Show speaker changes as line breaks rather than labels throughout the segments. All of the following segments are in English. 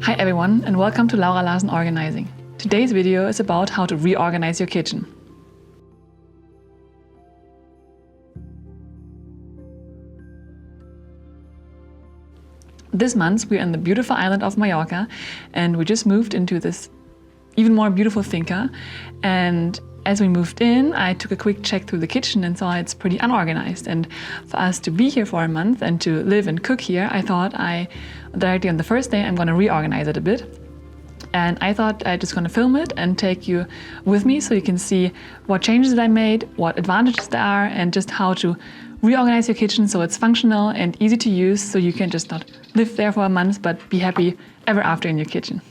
Hi everyone and welcome to Larson Organizing. Today's video is about how to reorganize your kitchen. This month we're in the beautiful island of Mallorca and we just moved into this even more beautiful finca, and as we moved in, I took a quick check through the kitchen and saw it's pretty unorganized. And for us to be here for a month and to live and cook here, I thought directly on the first day I'm going to reorganize it a bit. And I thought I'm just going to film it and take you with me so you can see what changes that I made, what advantages there are, and just how to reorganize your kitchen so it's functional and easy to use, so you can just not live there for a month but be happy ever after in your kitchen.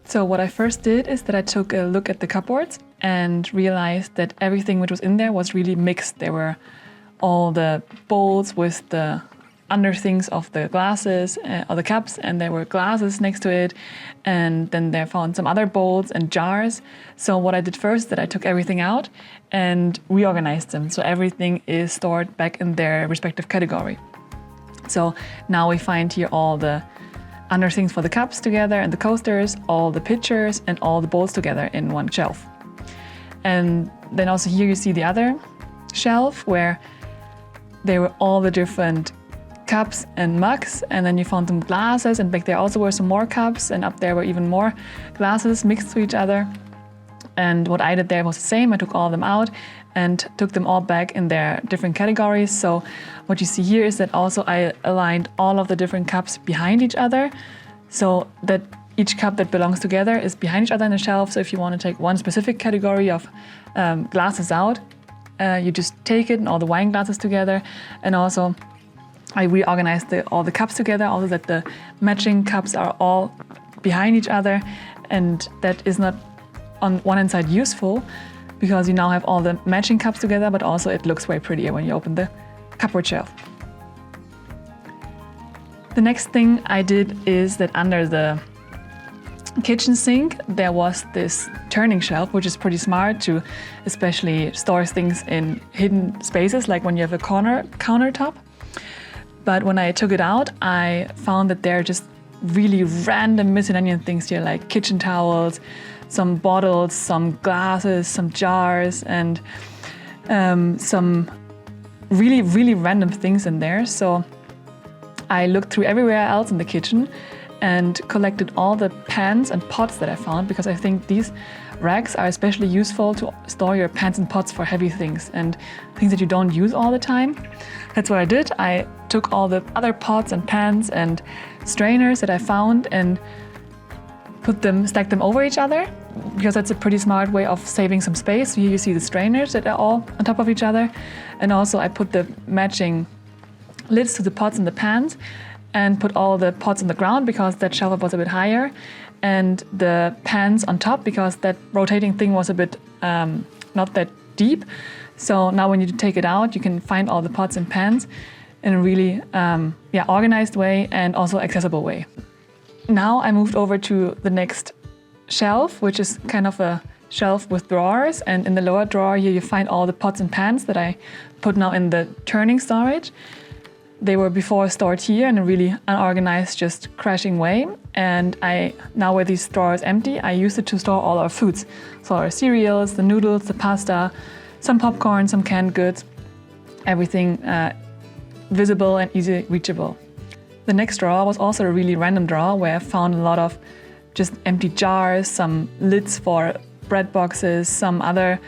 So what I first did is that I took a look at the cupboards and realized that everything which was in there was really mixed. There were all the bowls with the under things of the glasses or the cups, and there were glasses next to it, and then they found some other bowls and jars. So what I did first is that I took everything out and reorganized them so everything is stored back in their respective category. So now we find here all the under things for the cups together and the coasters, all the pitchers and all the bowls together in one shelf. And then also here you see the other shelf where there were all the different cups and mugs, and then you found some glasses, and back there also were some more cups, and up there were even more glasses mixed to each other. And what I did there was the same. I took all of them out and took them all back in their different categories. So what you see here is that also I aligned all of the different cups behind each other, so that each cup that belongs together is behind each other in the shelf. So if you want to take one specific category of glasses out, you just take it and all the wine glasses together. And also I reorganized all the cups together, also that the matching cups are all behind each other, and that is not on one hand side useful because you now have all the matching cups together, but also it looks way prettier when you open the cupboard shelf. The next thing I did is that under the kitchen sink there was this turning shelf, which is pretty smart to especially store things in hidden spaces, like when you have a countertop. But when I took it out, I found that there are just really random miscellaneous things here, like kitchen towels, some bottles, some glasses, some jars, and some really, really random things in there. So I looked through everywhere else in the kitchen and collected all the pans and pots that I found, because I think these racks are especially useful to store your pans and pots for heavy things and things that you don't use all the time. That's what I did. I took all the other pots and pans and strainers that I found and stacked them over each other, because that's a pretty smart way of saving some space. So here you see the strainers that are all on top of each other. And also I put the matching lids to the pots and the pans and put all the pots on the ground because that shelf was a bit higher, and the pans on top because that rotating thing was a bit not that deep. So now when you take it out, you can find all the pots and pans in a really organized way and also accessible way. Now I moved over to the next shelf, which is kind of a shelf with drawers, and in the lower drawer here you find all the pots and pans that I put now in the turning storage. They were before stored here in a really unorganized, just crashing way, and now with these drawers empty, I used it to store all our foods. So our cereals, the noodles, the pasta, some popcorn, some canned goods, everything visible and easily reachable. The next drawer was also a really random drawer where I found a lot of just empty jars, some lids for bread boxes, some other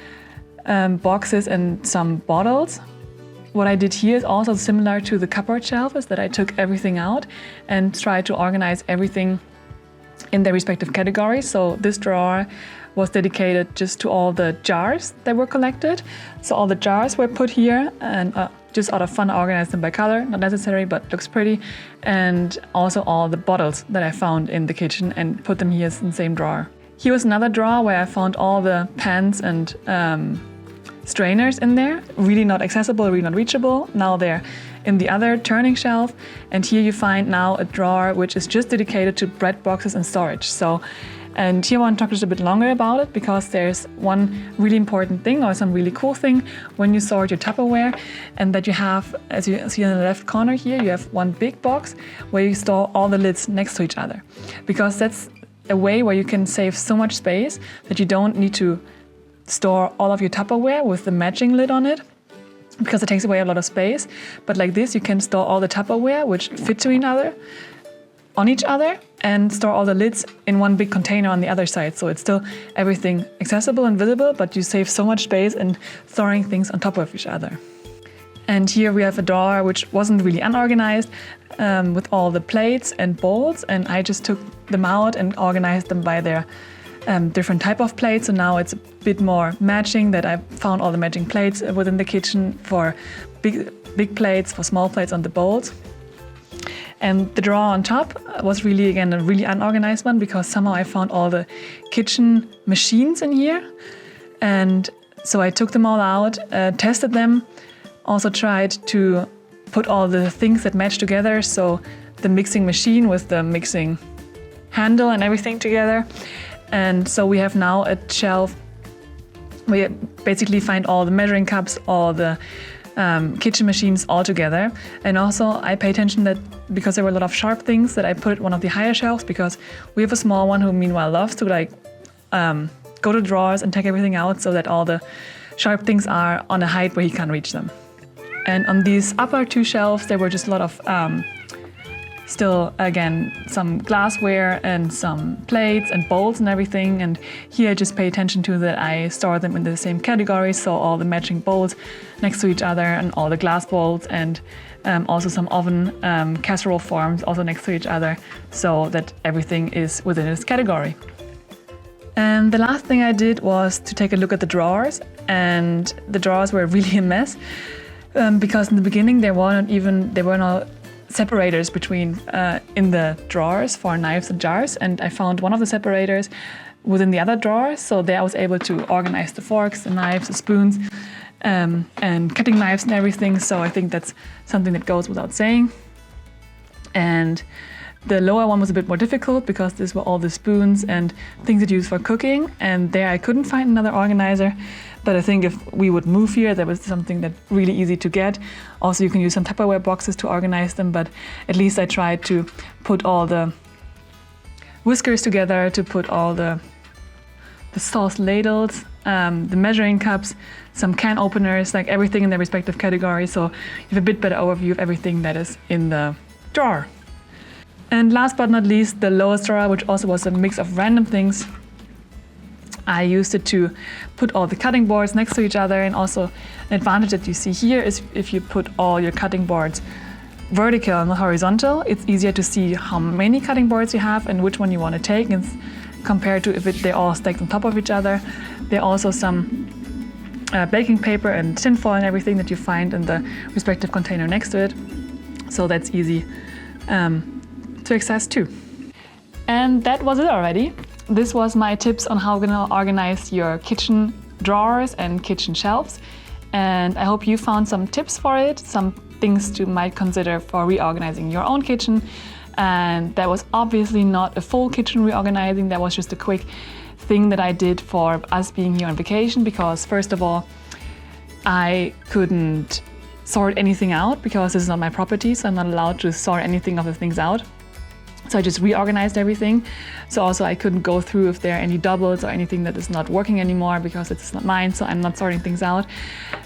boxes, and some bottles. What I did here is also similar to the cupboard shelf, is that I took everything out and tried to organize everything in their respective categories. So this drawer was dedicated just to all the jars that were collected. So all the jars were put here, and just out of fun I organized them by color, not necessary, but looks pretty. And also all the bottles that I found in the kitchen and put them here in the same drawer. Here was another drawer where I found all the pans and strainers in there, really not accessible, really not reachable. Now they're in the other turning shelf, and here you find now a drawer which is just dedicated to bread boxes and storage. So And here I want to talk just a bit longer about it because there's one really important thing or some really cool thing when you sort your Tupperware, and that you have, as you see in the left corner here, you have one big box where you store all the lids next to each other, because that's a way where you can save so much space that you don't need to store all of your Tupperware with the matching lid on it, because it takes away a lot of space. But like this, you can store all the Tupperware which fit to each other and store all the lids in one big container on the other side. So it's still everything accessible and visible, but you save so much space in storing things on top of each other. And here we have a drawer which wasn't really unorganized, with all the plates and bowls, and I just took them out and organized them by their different type of plates. So now it's a bit more matching, that I found all the matching plates within the kitchen, for big plates, for small plates on the bowls. And the drawer on top was really, again, a really unorganized one, because somehow I found all the kitchen machines in here. And so I took them all out, tested them, also tried to put all the things that match together. So the mixing machine with the mixing handle and everything together. And so we have now a shelf where you basically find all the measuring cups, all the kitchen machines all together. And also I pay attention that, because there were a lot of sharp things, that I put one of the higher shelves, because we have a small one who meanwhile loves to go to drawers and take everything out, so that all the sharp things are on a height where he can't reach them. And on these upper two shelves there were just a lot of still, again, some glassware and some plates and bowls and everything. And here I just pay attention to that I store them in the same category, so all the matching bowls next to each other, and all the glass bowls, and also some oven casserole forms also next to each other, so that everything is within its category. And the last thing I did was to take a look at the drawers, and the drawers were really a mess, because in the beginning there were no separators between in the drawers for knives and jars, and I found one of the separators within the other drawer, so there I was able to organize the forks, the knives, the spoons, and cutting knives and everything. So I think that's something that goes without saying. And the lower one was a bit more difficult, because these were all the spoons and things that you use for cooking, and there I couldn't find another organizer. But I think if we would move here, that was something that really easy to get. Also, you can use some Tupperware boxes to organize them, but at least I tried to put all the whiskers together, to put all the sauce ladles, the measuring cups, some can openers, like everything in their respective categories, so you have a bit better overview of everything that is in the drawer. And last but not least, the lowest drawer, which also was a mix of random things. I used it to put all the cutting boards next to each other, and also an advantage that you see here is if you put all your cutting boards vertical and not horizontal, it's easier to see how many cutting boards you have and which one you want to take, and compared to if they're all stacked on top of each other. There are also some baking paper and tinfoil and everything that you find in the respective container next to it, so that's easy to access too. And that was it already. This was my tips on how you're gonna organize your kitchen drawers and kitchen shelves. And I hope you found some tips for it, some things you might consider for reorganizing your own kitchen. And that was obviously not a full kitchen reorganizing, that was just a quick thing that I did for us being here on vacation, because first of all, I couldn't sort anything out because this is not my property, so I'm not allowed to sort anything of the things out. So I just reorganized everything. So also I couldn't go through if there are any doubles or anything that is not working anymore, because it's not mine, so I'm not sorting things out.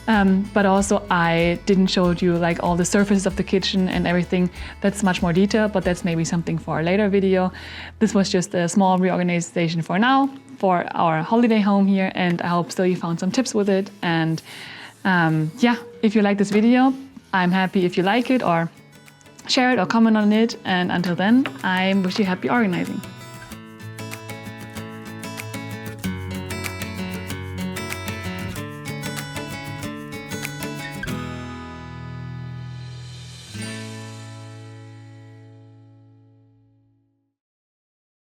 But also I didn't show you like all the surfaces of the kitchen and everything. That's much more detailed, but that's maybe something for a later video. This was just a small reorganization for now, for our holiday home here, and I hope still you found some tips with it. And yeah, if you like this video, I'm happy if you like it or share it or comment on it, and until then, I wish you happy organizing.